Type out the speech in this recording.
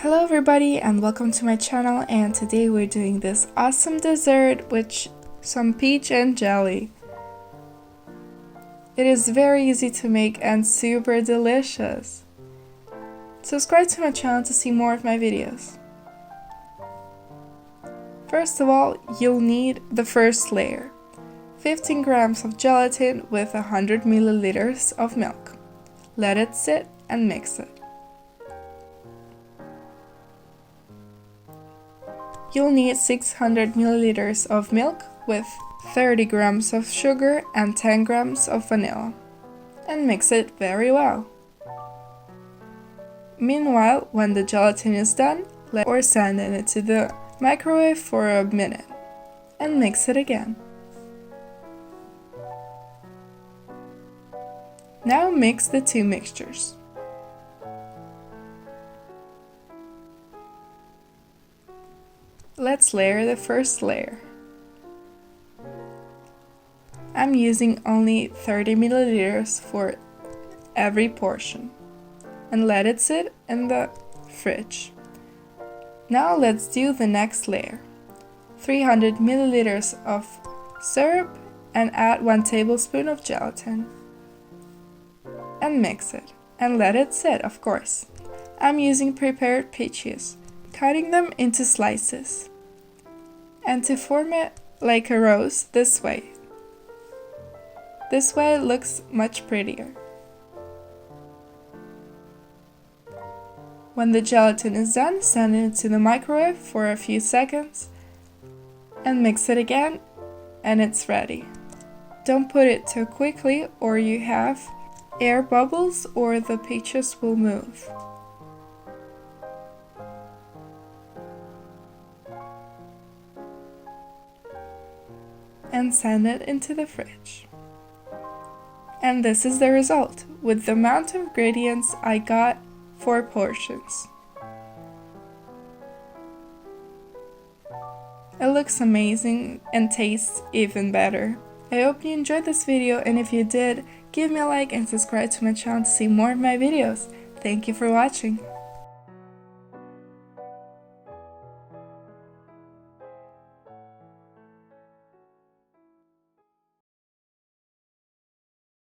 Hello everybody and welcome to my channel, and today we're doing this awesome dessert with some peach and jelly. It is very easy to make and super delicious. Subscribe to my channel to see more of my videos. First of all, you'll need the first layer. 15 grams of gelatin with 100 milliliters of milk. Let it sit and mix it. You'll need 600 milliliters of milk with 30 grams of sugar and 10 grams of vanilla, and mix it very well. Meanwhile, when the gelatin is done, send it into the microwave for a minute, and mix it again. Now mix the two mixtures. Let's layer the first layer. I'm using only 30 milliliters for every portion and let it sit in the fridge. Now let's do the next layer. 300 milliliters of syrup and add 1 tablespoon of gelatin. And mix it and let it sit, of course. I'm using prepared peaches, cutting them into slices, and to form it like a rose this way. This way it looks much prettier. When the gelatin is done, send it into the microwave for a few seconds and mix it again, and it's ready. Don't put it too quickly or you have air bubbles or the peaches will move. And send it into the fridge. And this is the result. With the amount of ingredients, I got 4 portions. It looks amazing and tastes even better. I hope you enjoyed this video, and if you did, give me a like and subscribe to my channel to see more of my videos. Thank you for watching.